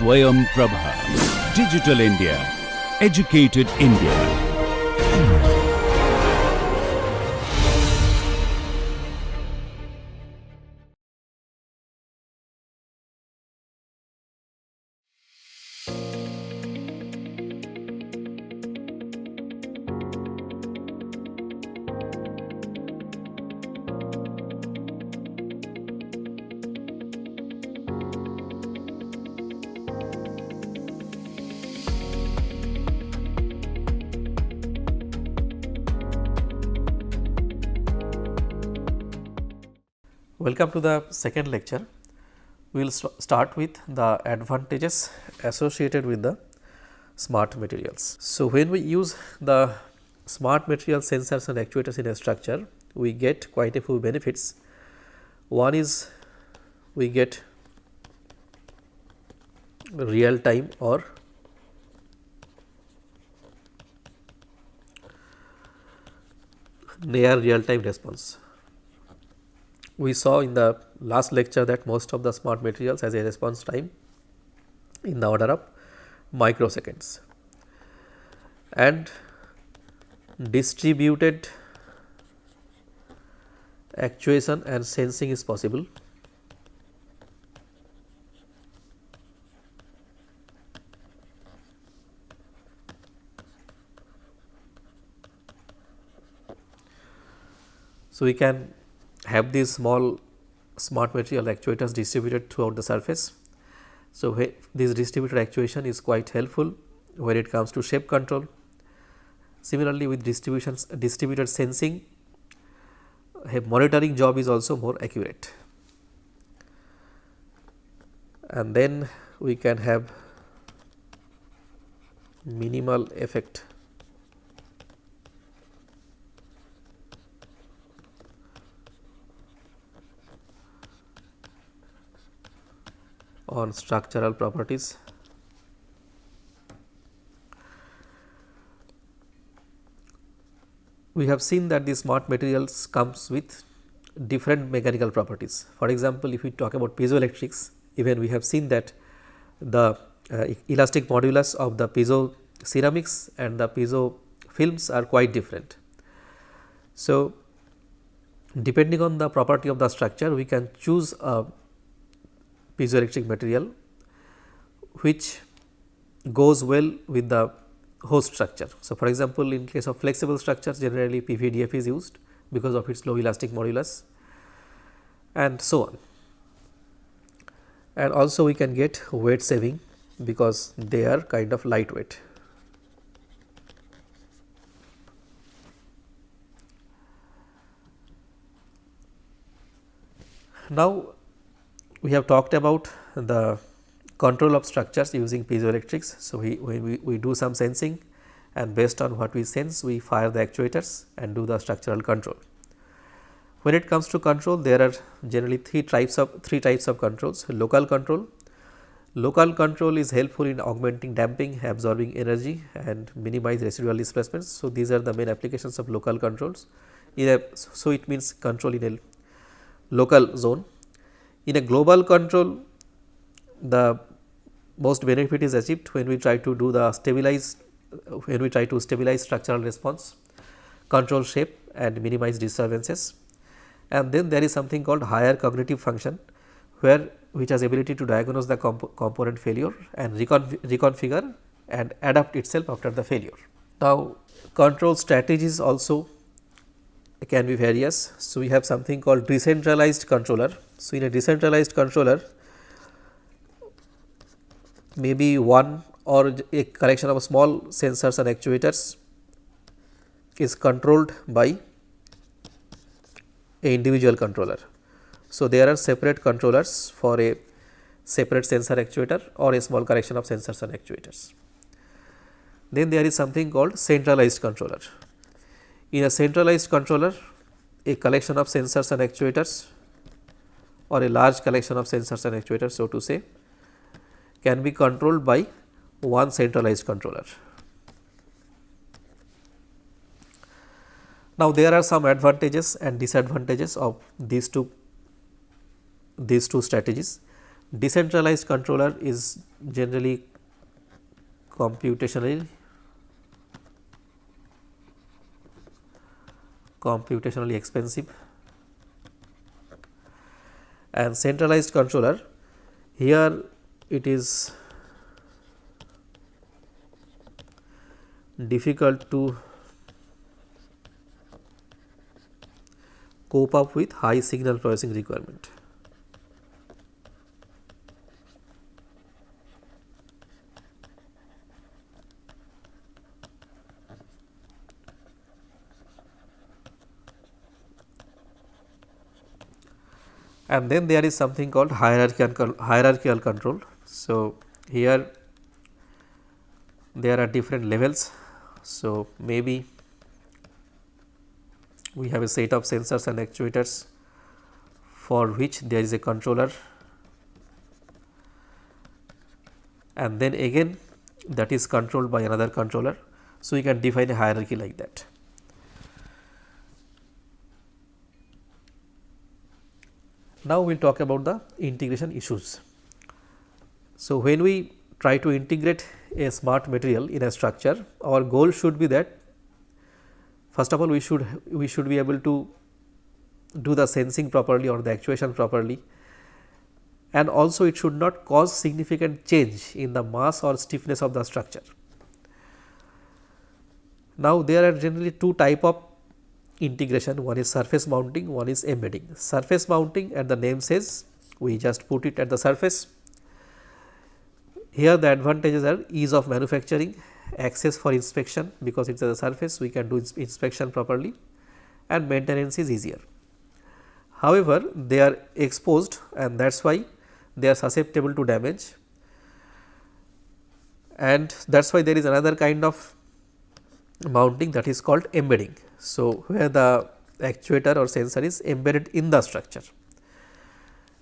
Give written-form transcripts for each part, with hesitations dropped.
Swayam Prabha. Digital India. Educated India. Welcome to the second lecture. We will start with the advantages associated with the smart materials. So, when we use the smart material sensors and actuators in a structure, we get quite a few benefits. One is we get real time or near real time response. We saw in the last lecture that most of the smart materials has a response time in the order of microseconds, and distributed actuation and sensing is possible. So, we can have these small smart material actuators distributed throughout the surface. So, this distributed actuation is quite helpful when it comes to shape control. Similarly, with distributed sensing, a monitoring job is also more accurate. And then we can have minimal effect on structural properties. We have seen that the smart materials comes with different mechanical properties. For example, if we talk about piezoelectrics, even we have seen that the elastic modulus of the piezo ceramics and the piezo films are quite different. So, depending on the property of the structure, we can choose a piezoelectric material which goes well with the host structure. So, for example, in case of flexible structures, generally PVDF is used because of its low elastic modulus and so on. And also we can get weight saving because they are kind of lightweight. Now, we have talked about the control of structures using piezoelectrics. So, we do some sensing, and based on what we sense, we fire the actuators and do the structural control. When it comes to control, there are generally three types of controls. Local control is helpful in augmenting damping, absorbing energy and minimize residual displacements. So, these are the main applications of local controls. So, it means control in a local zone. In a global control, the most benefit is achieved when we try to do the stabilize structural response, control shape and minimize disturbances. And then there is something called higher cognitive function, which has ability to diagnose the component failure and reconfigure and adapt itself after the failure. Now, control strategies also can be various. So, we have something called decentralized controller. So, in a decentralized controller, maybe one or a collection of small sensors and actuators is controlled by a individual controller. So, there are separate controllers for a separate sensor actuator or a small collection of sensors and actuators. Then there is something called centralized controller. In a centralized controller, a collection of sensors and actuators or a large collection of sensors and actuators, so to say, can be controlled by one centralized controller. Now, there are some advantages and disadvantages of these two strategies. Decentralized controller is generally computationally expensive, and centralized controller, here it is difficult to cope up with high signal processing requirement. And then there is something called hierarchical control. So, here there are different levels. So, maybe we have a set of sensors and actuators for which there is a controller, and then again that is controlled by another controller. So, we can define a hierarchy like that. Now, we will talk about the integration issues. So, when we try to integrate a smart material in a structure, our goal should be that first of all we should be able to do the sensing properly or the actuation properly, and also it should not cause significant change in the mass or stiffness of the structure. Now, there are generally two type of integration, one is surface mounting, one is embedding. Surface mounting, and the name says, we just put it at the surface. Here the advantages are ease of manufacturing, access for inspection, because it is at the surface we can do inspection properly, and maintenance is easier. However, they are exposed, and that is why they are susceptible to damage, and that is why there is another kind of mounting, that is called embedding. So, where the actuator or sensor is embedded in the structure.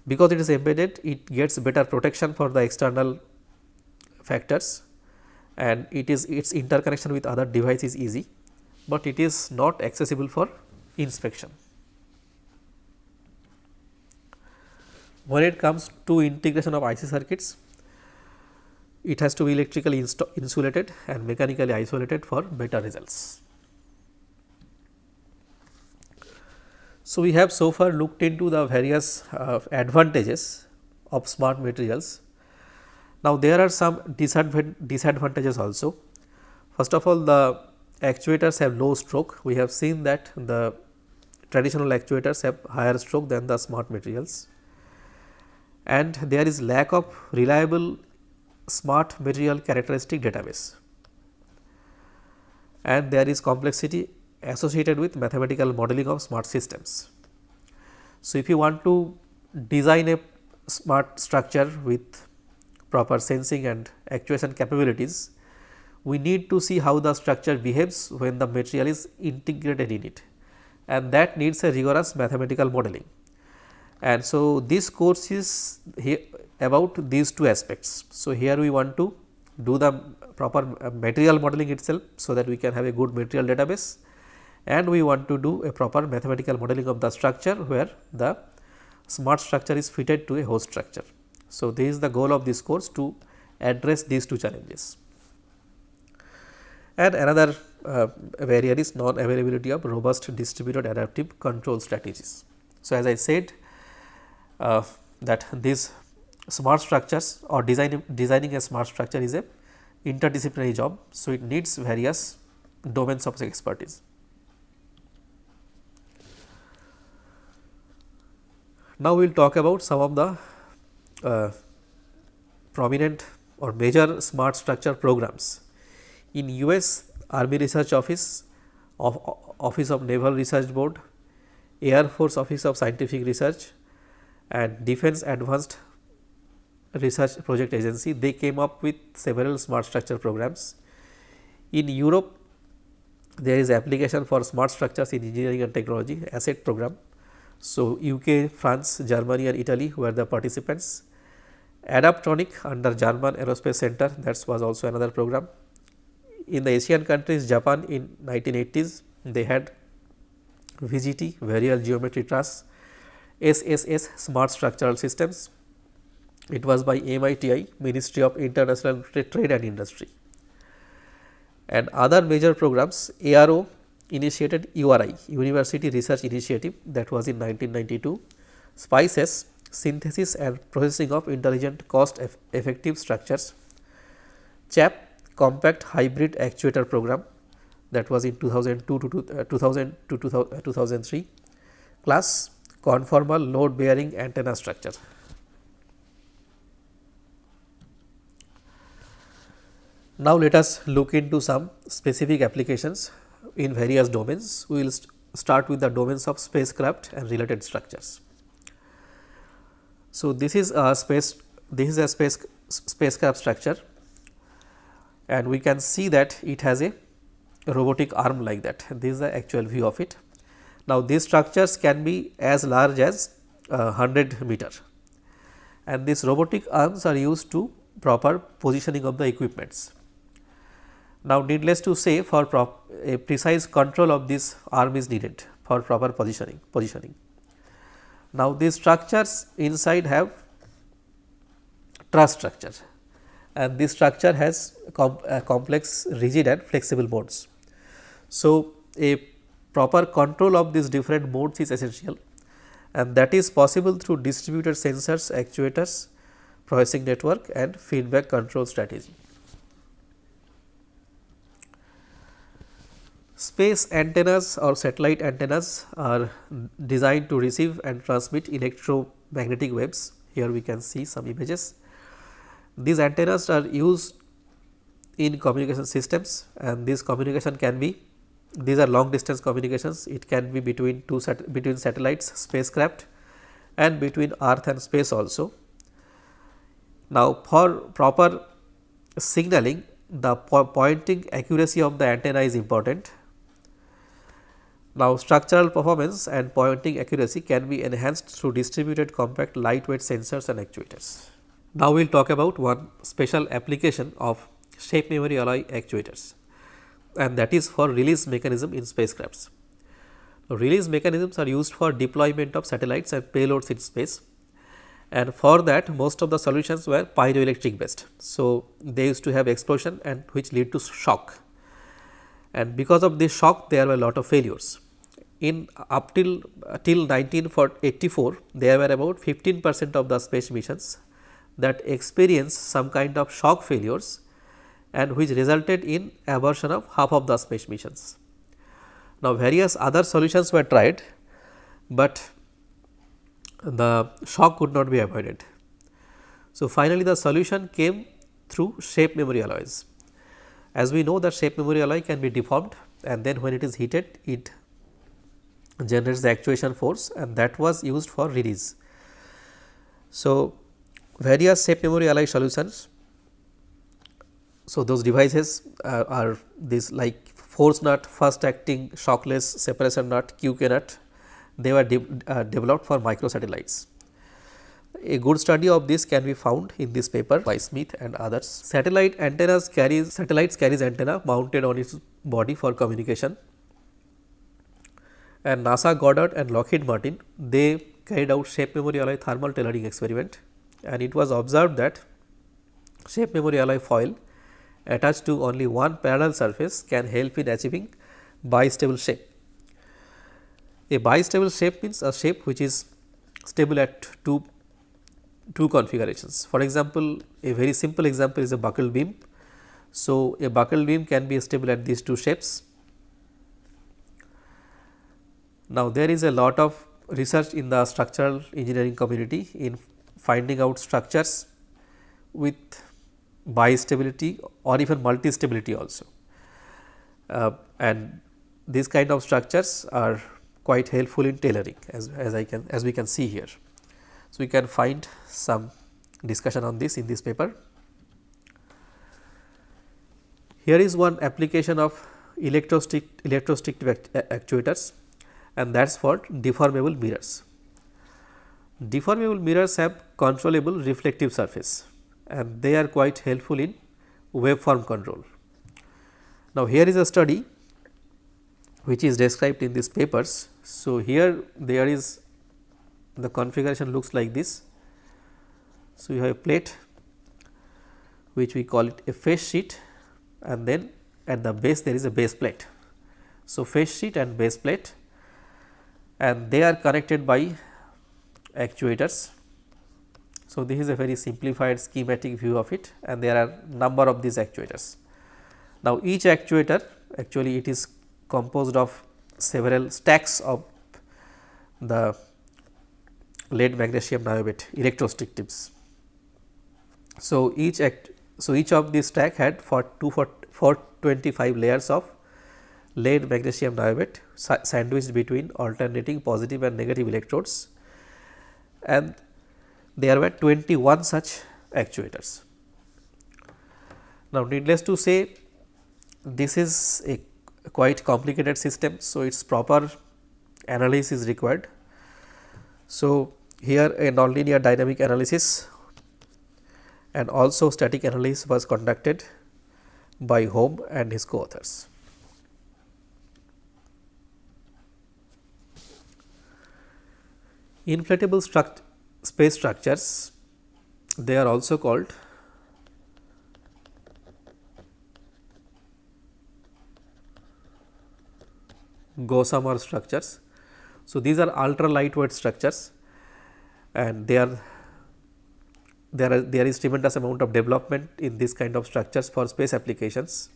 Because it is embedded, it gets better protection for the external factors, and its interconnection with other device is easy, but it is not accessible for inspection. When it comes to integration of IC circuits, it has to be electrically insulated and mechanically isolated for better results. So, we have so far looked into the various advantages of smart materials. Now, there are some disadvantages also. First of all, the actuators have low stroke. We have seen that the traditional actuators have higher stroke than the smart materials, and there is lack of reliable smart material characteristic database, and there is complexity associated with mathematical modeling of smart systems. So, if you want to design a smart structure with proper sensing and actuation capabilities, we need to see how the structure behaves when the material is integrated in it, and that needs a rigorous mathematical modeling. And so, this course is about these two aspects. So, here we want to do the proper material modeling itself, so that we can have a good material database, and we want to do a proper mathematical modeling of the structure where the smart structure is fitted to a host structure. So, this is the goal of this course, to address these two challenges. And another barrier is non-availability of robust distributed adaptive control strategies. So, as I said that these smart structures or designing a smart structure is a interdisciplinary job. So, it needs various domains of expertise. Now, we will talk about some of the prominent or major smart structure programs. In US, Army Research Office, Office of Naval Research Board, Air Force Office of Scientific Research, and Defense Advanced Research Project Agency, they came up with several smart structure programs. In Europe, there is application for smart structures in engineering and technology, ASSET program. So, UK, France, Germany and Italy were the participants. Adaptronic under German Aerospace Center, that was also another program. In the Asian countries, Japan in 1980s, they had VGT, Variable Geometry Truss, SSS, Smart Structural Systems, It was by MITI, Ministry of International Trade and Industry. And other major programs, ARO initiated URI, University Research Initiative, that was in 1992, SPICES, Synthesis and Processing of Intelligent Cost Effective Structures, CHAP, Compact Hybrid Actuator Program, that was in 2002 to 2003, class Conformal Load Bearing Antenna Structure. Now, let us look into some specific applications in various domains. We will start with the domains of spacecraft and related structures. So, this is a spacecraft structure, and we can see that it has a robotic arm like that. This is the actual view of it. Now, these structures can be as large as 100 meter, and these robotic arms are used to proper positioning of the equipments. Now, needless to say, for a precise control of this arm is needed for proper positioning. Now, these structures inside have truss structure, and this structure has complex rigid and flexible modes. So, a proper control of these different modes is essential, and that is possible through distributed sensors, actuators, processing network and feedback control strategy. Space antennas or satellite antennas are designed to receive and transmit electromagnetic waves. Here we can see some images. These antennas are used in communication systems, and this communication can be, these are long distance communications. It can be between between satellites, spacecraft, and between Earth and space also. Now, for proper signaling, the pointing accuracy of the antenna is important. Now, structural performance and pointing accuracy can be enhanced through distributed compact lightweight sensors and actuators. Now, we will talk about one special application of shape memory alloy actuators, and that is for release mechanism in spacecrafts. Release mechanisms are used for deployment of satellites and payloads in space, and for that most of the solutions were pyroelectric based. So, they used to have explosion and which lead to shock, and because of this shock there were a lot of failures. In up till 1984, there were about 15% of the space missions that experienced some kind of shock failures, and which resulted in abortion of half of the space missions. Now, various other solutions were tried, but the shock could not be avoided. So, finally, the solution came through shape memory alloys. As we know that shape memory alloy can be deformed, and then when it is heated, it generates the actuation force, and that was used for release. So, various shape memory alloy solutions. So, those devices are this like force nut, fast acting shockless separation nut, QK nut. They were developed for microsatellites. A good study of this can be found in this paper by Smith and others. Satellites carries antenna mounted on its body for communication, and NASA, Goddard and Lockheed Martin, they carried out shape memory alloy thermal tailoring experiment, and it was observed that shape memory alloy foil attached to only one parallel surface can help in achieving bistable shape. A bistable shape means a shape which is stable at two configurations. For example, a very simple example is a buccal beam. So, a buccal beam can be stable at these two shapes. Now, there is a lot of research in the structural engineering community in finding out structures with bistability or even multi-stability also, and these kind of structures are quite helpful in tailoring as we can see here. So, we can find some discussion on this in this paper. Here is one application of electrostick actuators, and that is for deformable mirrors. Deformable mirrors have controllable reflective surface, and they are quite helpful in waveform control. Now, here is a study which is described in these papers. So, here there is the configuration looks like this. So, you have a plate which we call it a face sheet, and then at the base there is a base plate. So, face sheet and base plate, and they are connected by actuators. So, this is a very simplified schematic view of it, and there are number of these actuators. Now, each actuator actually it is composed of several stacks of the lead magnesium niobate electrostick tips. So, each of these stack had 425 layers of lead magnesium niobate sandwiched between alternating positive and negative electrodes, and there were 21 such actuators. Now, needless to say, this is a quite complicated system. So, its proper analysis is required. So, here a nonlinear dynamic analysis and also static analysis was conducted by Holm and his co-authors. Inflatable space structures, they are also called Gossamer structures. So, these are ultra lightweight structures, and there is tremendous amount of development in this kind of structures for space applications.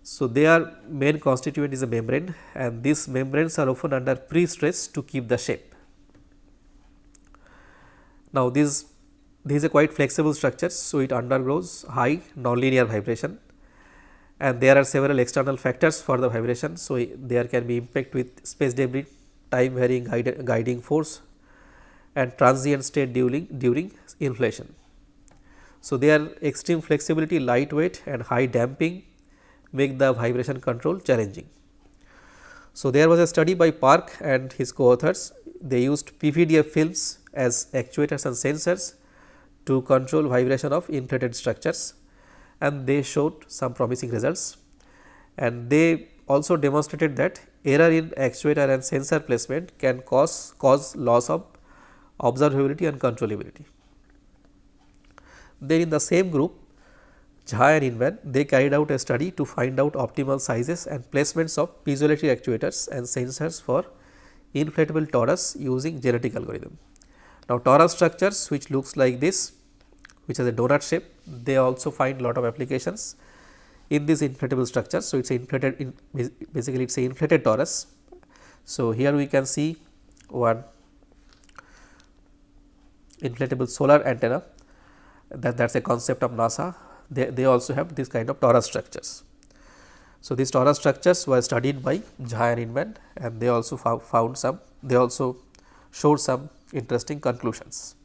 So, their main constituent is a membrane, and these membranes are often under pre-stress to keep the shape. Now, this is a quite flexible structure. So, it undergoes high nonlinear vibration, and there are several external factors for the vibration. So, there can be impact with space debris, time varying guiding force, and transient state during inflation. So, their extreme flexibility, lightweight and high damping make the vibration control challenging. So, there was a study by Park and his co-authors. They used PVDF films as actuators and sensors to control vibration of inflated structures, and they showed some promising results, and they also demonstrated that error in actuator and sensor placement can cause loss of observability and controllability. Then in the same group, Jha and Inman, they carried out a study to find out optimal sizes and placements of piezoelectric actuators and sensors for inflatable torus using genetic algorithm. Now, torus structures which looks like this, which has a donut shape, they also find lot of applications in this inflatable structure. So, it is inflated basically it is a inflated torus. So, here we can see one inflatable solar antenna, that is a concept of NASA. They also have this kind of torus structures. So, these torus structures were studied by Jha and Inman, and they also showed some interesting conclusions.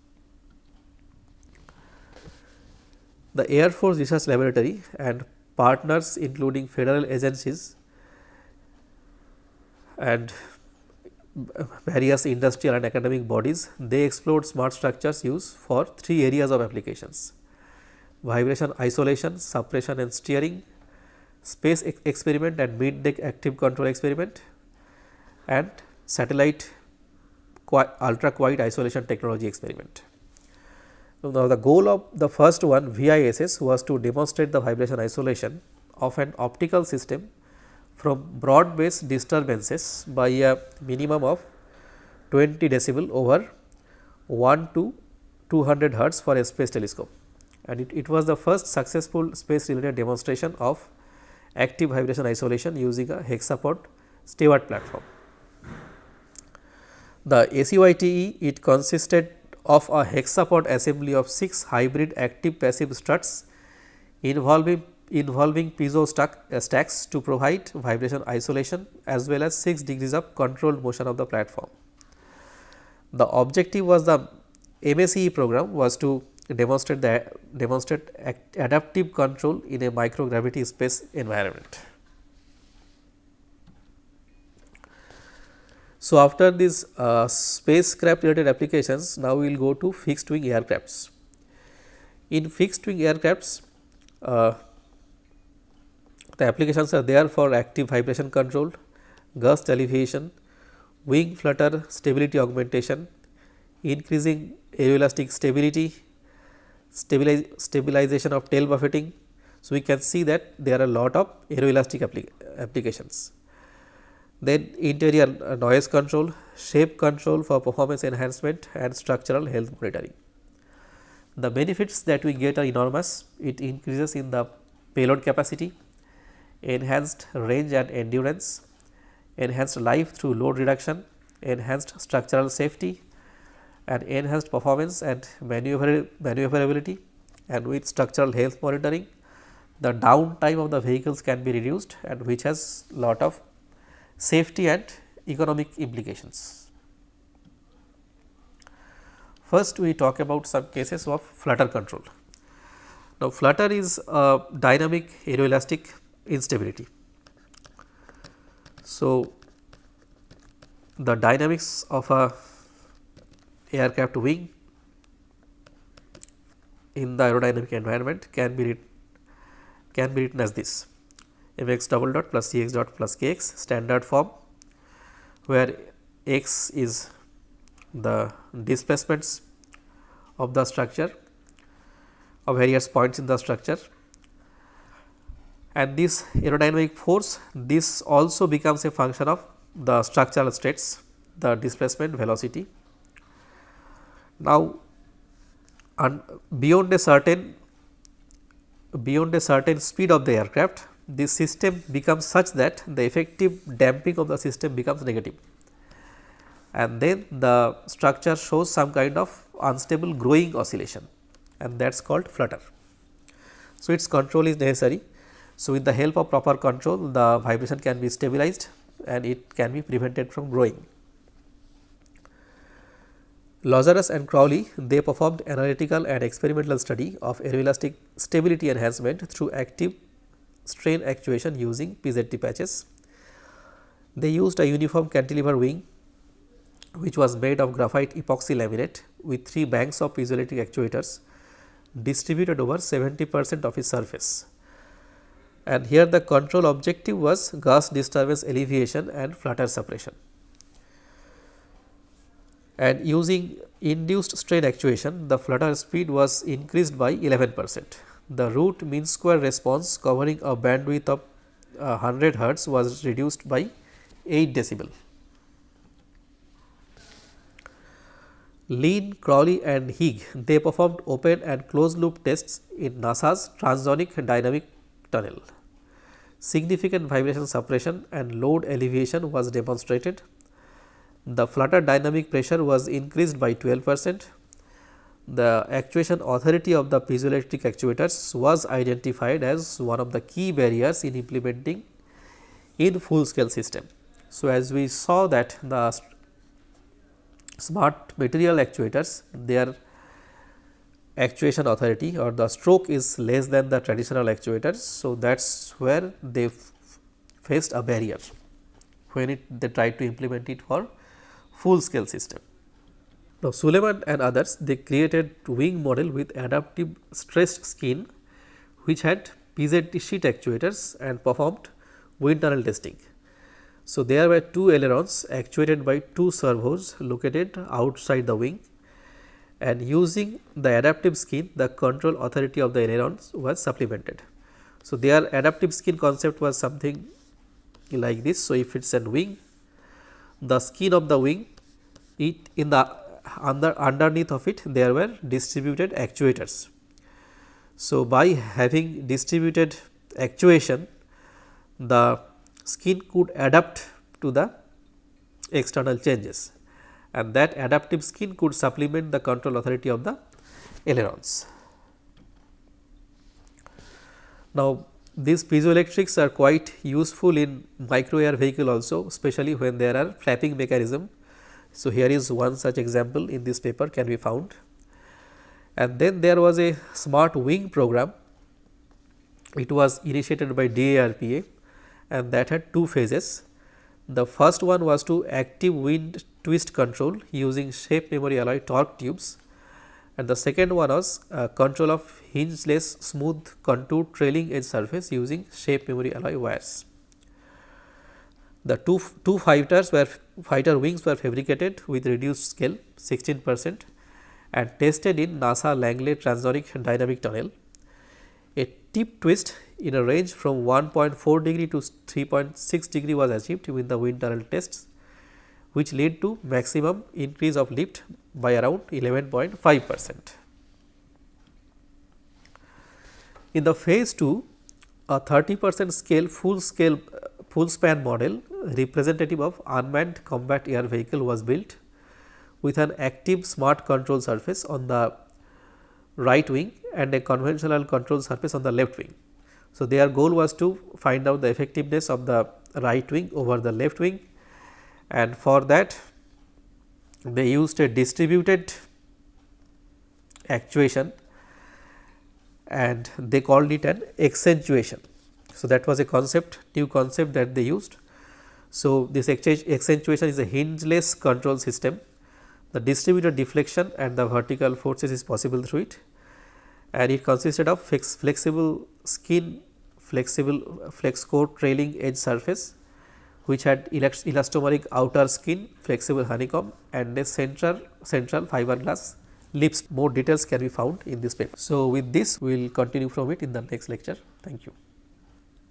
The Air Force Research Laboratory and partners including federal agencies and various industrial and academic bodies, they explored smart structures use for 3 areas of applications: vibration isolation, suppression and steering, space experiment and mid-deck active control experiment, and satellite ultra quiet isolation technology experiment. Now, the goal of the first one, VISS, was to demonstrate the vibration isolation of an optical system from broad based disturbances by a minimum of 20 decibel over 1 to 200 hertz for a space telescope, and it was the first successful space related demonstration of active vibration isolation using a hexapod Stewart platform. The ACYTE, it consisted of a hexapod assembly of 6 hybrid active passive struts involving piezo stacks to provide vibration isolation as well as 6 degrees of controlled motion of the platform. The objective was the MACE program was to demonstrate adaptive control in a microgravity space environment. So, after these spacecraft related applications, now we will go to fixed wing aircrafts. In fixed wing aircrafts, the applications are there for active vibration control, gust alleviation, wing flutter stability augmentation, increasing aeroelastic stability, stabilization of tail buffeting. So, we can see that there are a lot of aeroelastic applications. Then interior noise control, shape control for performance enhancement and structural health monitoring. The benefits that we get are enormous. It increases in the payload capacity, enhanced range and endurance, enhanced life through load reduction, enhanced structural safety, and enhanced performance and maneuverability. And with structural health monitoring, the downtime of the vehicles can be reduced, and which has lot of safety and economic implications. First, we talk about some cases of flutter control. Now, flutter is a dynamic aeroelastic instability. So, the dynamics of a aircraft wing in the aerodynamic environment can be written as this: mx double dot plus cx dot plus kx, standard form, where x is the displacements of the structure of various points in the structure, and this aerodynamic force, this also becomes a function of the structural states, the displacement, velocity. Now, beyond a certain speed of the aircraft, this system becomes such that the effective damping of the system becomes negative, and then the structure shows some kind of unstable growing oscillation, and that is called flutter. So, its control is necessary. So, with the help of proper control, the vibration can be stabilized and it can be prevented from growing. Lazarus and Crowley, they performed analytical and experimental study of aeroelastic stability enhancement through active strain actuation using PZT patches. They used a uniform cantilever wing which was made of graphite epoxy laminate with 3 banks of piezoelectric actuators distributed over 70% of its surface. And here the control objective was gas disturbance alleviation and flutter suppression. And using induced strain actuation, the flutter speed was increased by 11%. The root mean square response covering a bandwidth of 100 Hz was reduced by 8 decibel. Lean, Crowley and Higg, they performed open and closed loop tests in NASA's transonic dynamic tunnel. Significant vibration suppression and load alleviation was demonstrated. The flutter dynamic pressure was increased by 12%. The actuation authority of the piezoelectric actuators was identified as one of the key barriers in implementing in full scale system. So, as we saw that the smart material actuators, their actuation authority or the stroke is less than the traditional actuators. So, that is where they faced a barrier when they tried to implement it for full scale system. Now, Suleiman and others, they created wing model with adaptive stressed skin which had PZT sheet actuators and performed wind tunnel testing. So, there were 2 ailerons actuated by 2 servos located outside the wing, and using the adaptive skin, the control authority of the ailerons was supplemented. So, their adaptive skin concept was something like this. So, if it is a wing, the skin of the wing, it in the underneath of it there were distributed actuators. So, by having distributed actuation, the skin could adapt to the external changes, and that adaptive skin could supplement the control authority of the ailerons. Now, these piezoelectrics are quite useful in micro air vehicle also, especially when there are flapping mechanism. So, here is one such example in this paper can be found. And then there was a smart wing program. It was initiated by DARPA, and that had 2 phases. The first one was to active wind twist control using shape memory alloy torque tubes, and the second one was control of hingeless smooth contour trailing edge surface using shape memory alloy wires. The two fighter wings were fabricated with reduced scale 16%, and tested in NASA Langley Transonic Dynamic Tunnel. A tip twist in a range from 1.4 degree to 3.6 degree was achieved in the wind tunnel tests, which led to maximum increase of lift by around 11.5%. In the phase 2, a 30% scale full span model representative of unmanned combat air vehicle was built with an active smart control surface on the right wing and a conventional control surface on the left wing. So, their goal was to find out the effectiveness of the right wing over the left wing, and for that they used a distributed actuation and they called it an accentuation. So, that was a new concept that they used. So, this accentuation is a hingeless control system. The distributed deflection and the vertical forces is possible through it, and it consisted of flexible skin, flexible flex core trailing edge surface, which had elastomeric outer skin, flexible honeycomb, and a central fiberglass lips. More details can be found in this paper. So, with this we will continue from it in the next lecture. Thank you.